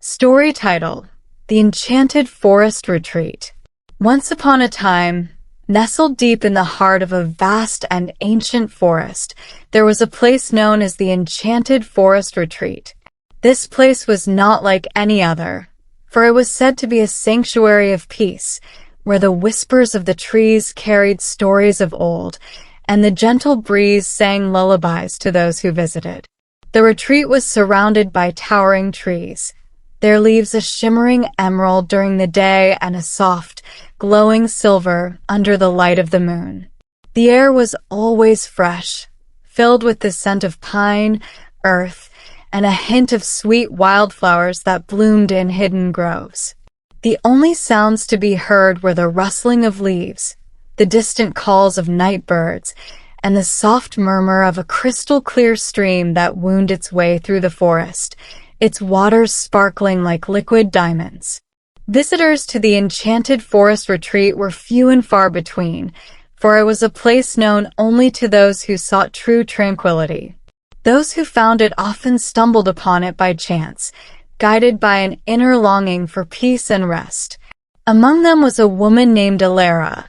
Story title: The Enchanted Forest Retreat. Once upon a time, nestled deep in the heart of a vast and ancient forest, there was a place known as the Enchanted Forest Retreat. This place was not like any other, for it was said to be a sanctuary of peace, where the whispers of the trees carried stories of old, and the gentle breeze sang lullabies to those who visited. The retreat was surrounded by towering trees, their leaves a shimmering emerald during the day and a soft, glowing silver under the light of the moon. The air was always fresh, filled with the scent of pine, earth, and a hint of sweet wildflowers that bloomed in hidden groves. The only sounds to be heard were the rustling of leaves, the distant calls of night birds, and the soft murmur of a crystal-clear stream that wound its way through the forest, its waters sparkling like liquid diamonds. Visitors to the Enchanted Forest Retreat were few and far between, for it was a place known only to those who sought true tranquility. Those who found it often stumbled upon it by chance, guided by an inner longing for peace and rest. Among them was a woman named Alara,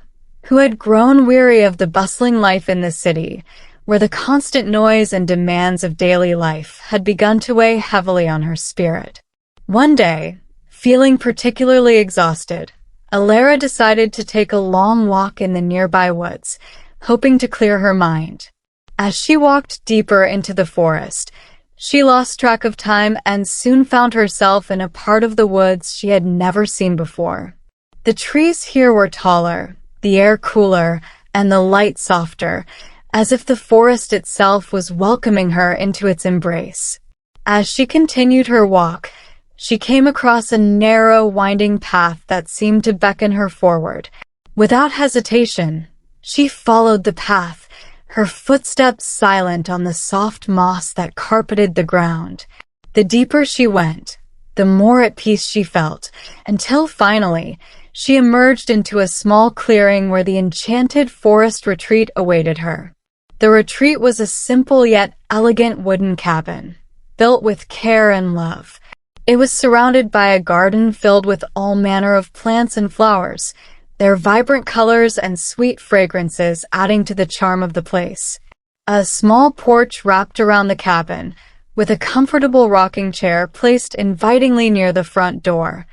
who had grown weary of the bustling life in the city, where the constant noise and demands of daily life had begun to weigh heavily on her spirit. One day, feeling particularly exhausted, Alara decided to take a long walk in the nearby woods, hoping to clear her mind. As she walked deeper into the forest, she lost track of time and soon found herself in a part of the woods she had never seen before. The trees here were taller, the air cooler, and the light softer, as if the forest itself was welcoming her into its embrace. As she continued her walk, she came across a narrow, winding path that seemed to beckon her forward. Without hesitation, she followed the path, her footsteps silent on the soft moss that carpeted the ground. The deeper she went, the more at peace she felt, until finally, she emerged into a small clearing where the Enchanted Forest Retreat awaited her. The retreat was a simple yet elegant wooden cabin, built with care and love. It was surrounded by a garden filled with all manner of plants and flowers, their vibrant colors and sweet fragrances adding to the charm of the place. A small porch wrapped around the cabin, with a comfortable rocking chair placed invitingly near the front door.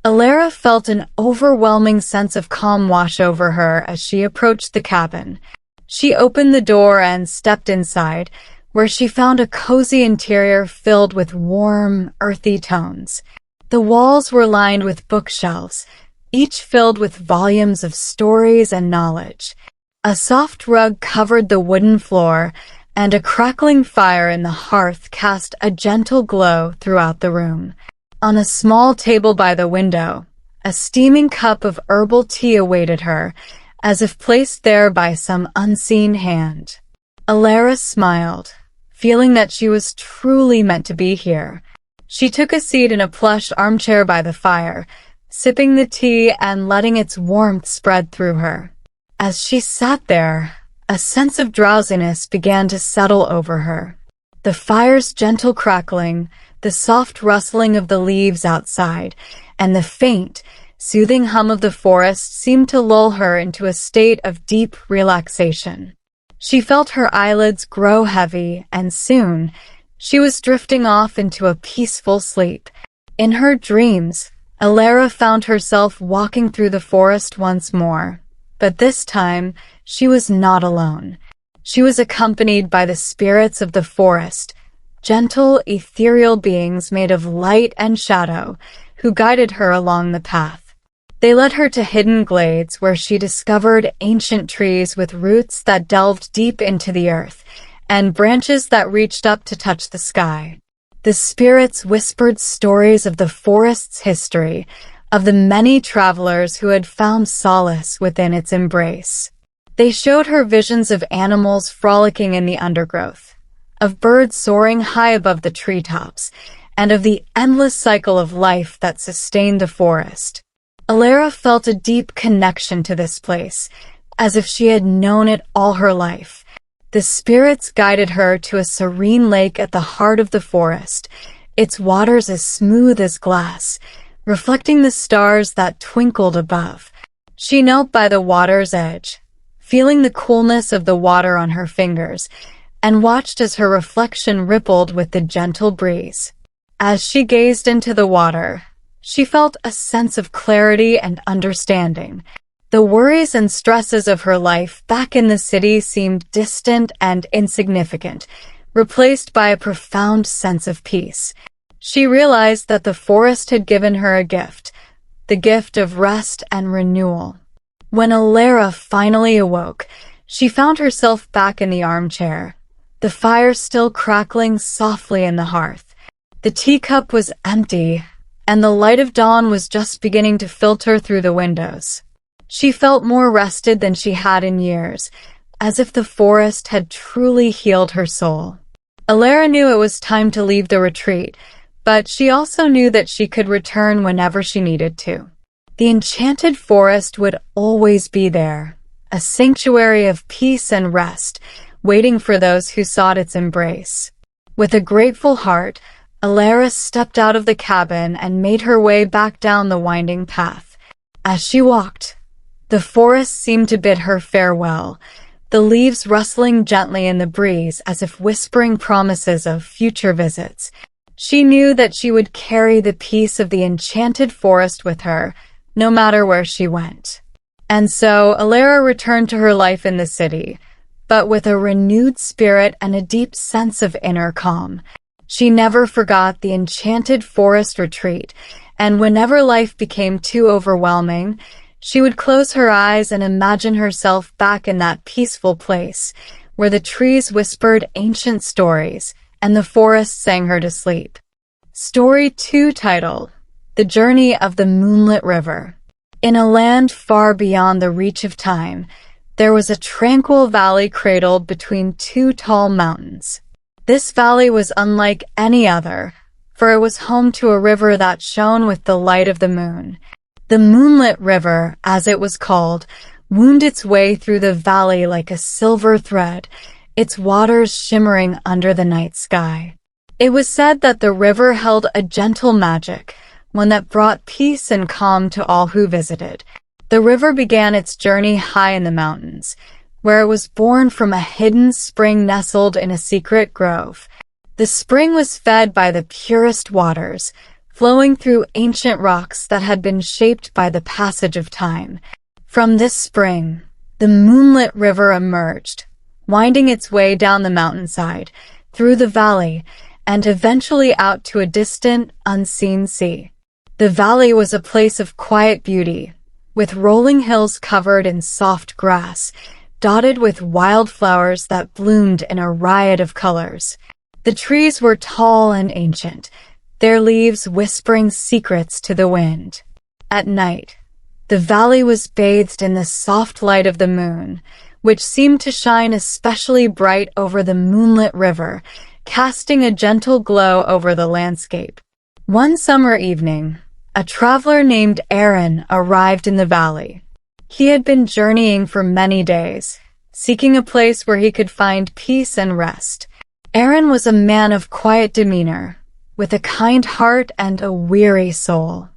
Alara felt an overwhelming sense of calm wash over her as she approached the cabin. She opened the door and stepped inside, where she found a cozy interior filled with warm, earthy tones. The walls were lined with bookshelves, each filled with volumes of stories and knowledge. A soft rug covered the wooden floor, and a crackling fire in the hearth cast a gentle glow throughout the room. On a small table by the window, a steaming cup of herbal tea awaited her, as if placed there by some unseen hand. Alara smiled, feeling that she was truly meant to be here. She took a seat in a plush armchair by the fire, sipping the tea and letting its warmth spread through her. As she sat there, a sense of drowsiness began to settle over her. The fire's gentle crackling, the soft rustling of the leaves outside, and the faint, soothing hum of the forest seemed to lull her into a state of deep relaxation. She felt her eyelids grow heavy, and soon, she was drifting off into a peaceful sleep. In her dreams, Alara found herself walking through the forest once more, but this time, she was not alone. She was accompanied by the spirits of the forest, gentle, ethereal beings made of light and shadow, who guided her along the path. They led her to hidden glades where she discovered ancient trees with roots that delved deep into the earth, and branches that reached up to touch the sky. The spirits whispered stories of the forest's history, of the many travelers who had found solace within its embrace. They showed her visions of animals frolicking in the undergrowth, of birds soaring high above the treetops, and of the endless cycle of life that sustained the forest. Alara felt a deep connection to this place, as if she had known it all her life. The spirits guided her to a serene lake at the heart of the forest, its waters as smooth as glass, reflecting the stars that twinkled above. She knelt by the water's edge, feeling the coolness of the water on her fingers, and watched as her reflection rippled with the gentle breeze. As she gazed into the water, she felt a sense of clarity and understanding. The worries and stresses of her life back in the city seemed distant and insignificant, replaced by a profound sense of peace. She realized that the forest had given her a gift, the gift of rest and renewal. When Alara finally awoke, she found herself back in the armchair, the fire still crackling softly in the hearth. The teacup was empty, and the light of dawn was just beginning to filter through the windows. She felt more rested than she had in years, as if the forest had truly healed her soul. Alara knew it was time to leave the retreat, but she also knew that she could return whenever she needed to. The enchanted forest would always be there, a sanctuary of peace and rest, waiting for those who sought its embrace. With a grateful heart, Alara stepped out of the cabin and made her way back down the winding path. As she walked, the forest seemed to bid her farewell, the leaves rustling gently in the breeze as if whispering promises of future visits. She knew that she would carry the peace of the enchanted forest with her, no matter where she went. And so Alara returned to her life in the city, but with a renewed spirit and a deep sense of inner calm. She never forgot the enchanted forest retreat, and whenever life became too overwhelming, she would close her eyes and imagine herself back in that peaceful place, where the trees whispered ancient stories and the forest sang her to sleep. Story 2 title: The Journey of the Moonlit River. In a land far beyond the reach of time, there was a tranquil valley cradled between two tall mountains. This valley was unlike any other, for it was home to a river that shone with the light of the moon. The Moonlit River, as it was called, wound its way through the valley like a silver thread, its waters shimmering under the night sky. It was said that the river held a gentle magic, one that brought peace and calm to all who visited. The river began its journey high in the mountains, where it was born from a hidden spring nestled in a secret grove. The spring was fed by the purest waters, flowing through ancient rocks that had been shaped by the passage of time. From this spring, the Moonlit River emerged, winding its way down the mountainside, through the valley, and eventually out to a distant, unseen sea. The valley was a place of quiet beauty, with rolling hills covered in soft grass, dotted with wildflowers that bloomed in a riot of colors. The trees were tall and ancient, their leaves whispering secrets to the wind. At night, the valley was bathed in the soft light of the moon, which seemed to shine especially bright over the Moonlit River, casting a gentle glow over the landscape. One summer evening, a traveler named Aaron arrived in the valley. He had been journeying for many days, seeking a place where he could find peace and rest. Aaron was a man of quiet demeanor, with a kind heart and a weary soul.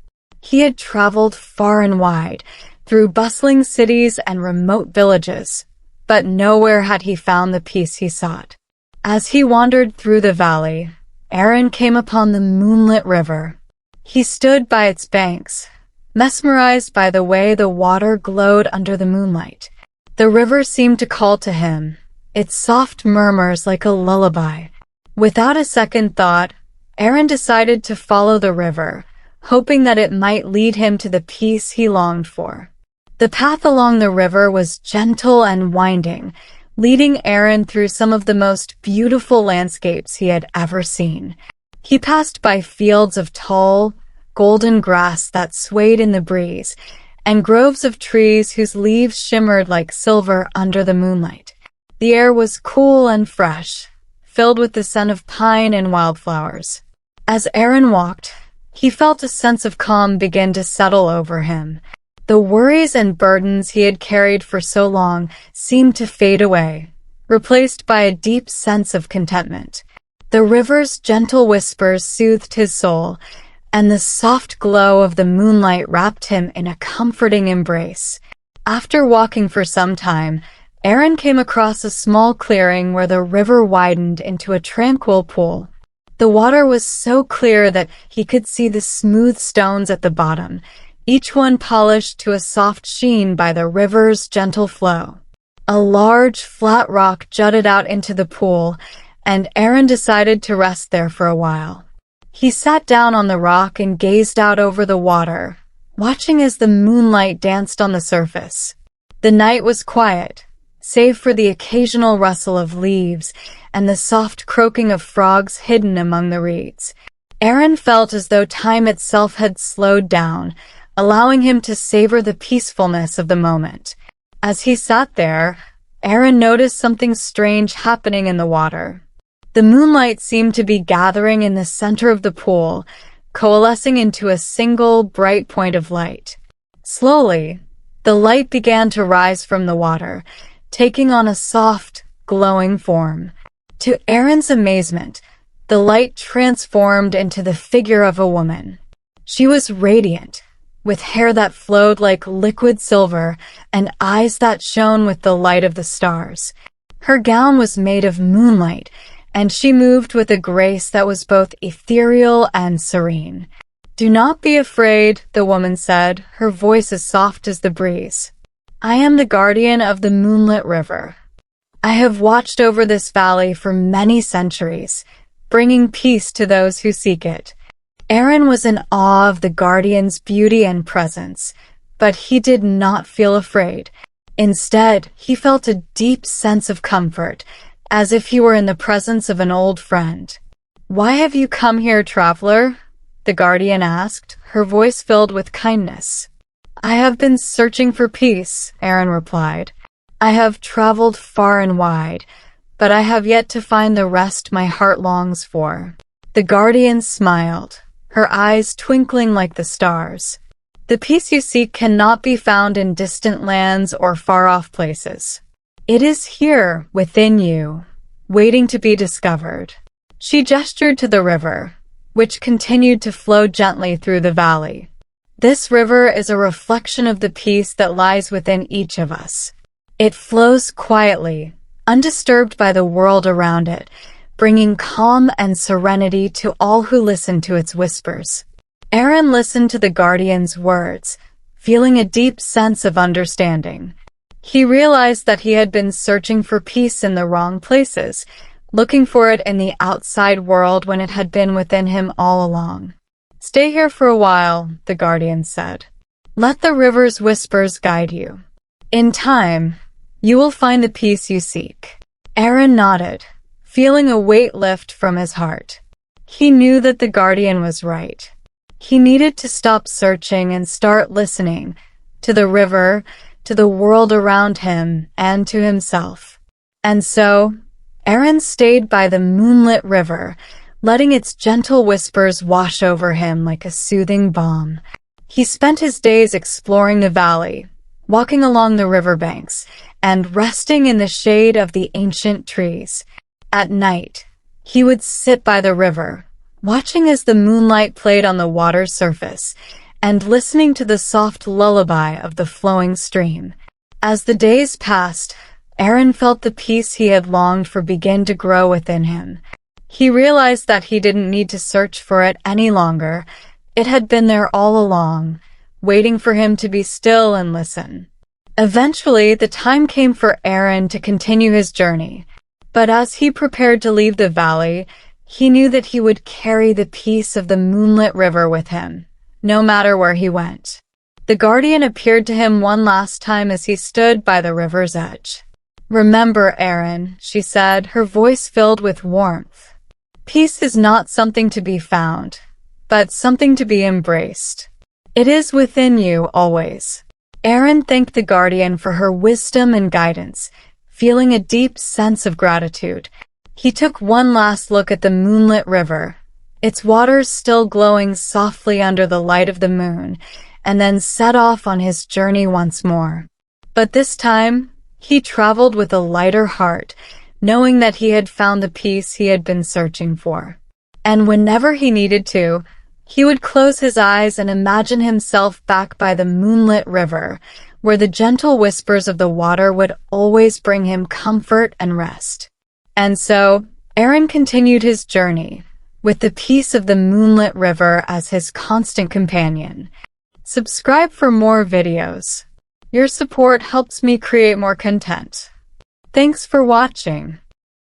He had traveled far and wide, through bustling cities and remote villages, but nowhere had he found the peace he sought. As he wandered through the valley, Aaron came upon the Moonlit River. He stood by its banks, mesmerized by the way the water glowed under the moonlight. The river seemed to call to him, its soft murmurs like a lullaby. Without a second thought, Aaron decided to follow the river, hoping that it might lead him to the peace he longed for. The path along the river was gentle and winding, leading Aaron through some of the most beautiful landscapes he had ever seen. He passed by fields of tall, golden grass that swayed in the breeze, and groves of trees whose leaves shimmered like silver under the moonlight. The air was cool and fresh, filled with the scent of pine and wildflowers. As Aaron walked, he felt a sense of calm begin to settle over him. The worries and burdens he had carried for so long seemed to fade away, replaced by a deep sense of contentment. The river's gentle whispers soothed his soul, and the soft glow of the moonlight wrapped him in a comforting embrace. After walking for some time, Aaron came across a small clearing where the river widened into a tranquil pool. The water was so clear that he could see the smooth stones at the bottom, each one polished to a soft sheen by the river's gentle flow. A large, flat rock jutted out into the pool, and Aaron decided to rest there for a while. He sat down on the rock and gazed out over the water, watching as the moonlight danced on the surface. The night was quiet, save for the occasional rustle of leaves and the soft croaking of frogs hidden among the reeds. Aaron felt as though time itself had slowed down, allowing him to savor the peacefulness of the moment. As he sat there, Aaron noticed something strange happening in the water. The moonlight seemed to be gathering in the center of the pool, coalescing into a single, bright point of light. Slowly, the light began to rise from the water, taking on a soft, glowing form. To Aaron's amazement, the light transformed into the figure of a woman. She was radiant, with hair that flowed like liquid silver and eyes that shone with the light of the stars. Her gown was made of moonlight, and she moved with a grace that was both ethereal and serene. "Do not be afraid," the woman said, her voice as soft as the breeze. "I am the guardian of the Moonlit River. I have watched over this valley for many centuries, bringing peace to those who seek it." Aaron was in awe of the guardian's beauty and presence, but he did not feel afraid. Instead, he felt a deep sense of comfort, as if he were in the presence of an old friend. "Why have you come here, traveler?" the guardian asked, her voice filled with kindness. "I have been searching for peace," Aaron replied. "I have traveled far and wide, but I have yet to find the rest my heart longs for." The guardian smiled, her eyes twinkling like the stars. "The peace you seek cannot be found in distant lands or far-off places. It is here, within you, waiting to be discovered." She gestured to the river, which continued to flow gently through the valley. "This river is a reflection of the peace that lies within each of us. It flows quietly, undisturbed by the world around it, bringing calm and serenity to all who listen to its whispers." Aaron listened to the guardian's words, feeling a deep sense of understanding. He realized that he had been searching for peace in the wrong places, looking for it in the outside world when it had been within him all along. "Stay here for a while," the guardian said. "Let the river's whispers guide you. In time, you will find the peace you seek." Aaron nodded, feeling a weight lift from his heart. He knew that the guardian was right. He needed to stop searching and start listening to the river, to the world around him, and to himself. And so, Aaron stayed by the Moonlit River, letting its gentle whispers wash over him like a soothing balm. He spent his days exploring the valley, walking along the riverbanks, and resting in the shade of the ancient trees. At night, he would sit by the river, watching as the moonlight played on the water's surface, and listening to the soft lullaby of the flowing stream. As the days passed, Aaron felt the peace he had longed for begin to grow within him. He realized that he didn't need to search for it any longer. It had been there all along, waiting for him to be still and listen. Eventually, the time came for Aaron to continue his journey. But as he prepared to leave the valley, he knew that he would carry the peace of the Moonlit River with him, no matter where he went. The guardian appeared to him one last time as he stood by the river's edge. "Remember, Aaron," she said, her voice filled with warmth. "Peace is not something to be found, but something to be embraced. It is within you always." Aaron thanked the guardian for her wisdom and guidance, feeling a deep sense of gratitude. He took one last look at the Moonlit River, its waters still glowing softly under the light of the moon, and then set off on his journey once more. But this time, he traveled with a lighter heart, knowing that he had found the peace he had been searching for. And whenever he needed to, he would close his eyes and imagine himself back by the Moonlit River, where the gentle whispers of the water would always bring him comfort and rest. And so, Aaron continued his journey, with the peace of the Moonlit River as his constant companion. Subscribe for more videos. Your support helps me create more content. Thanks for watching.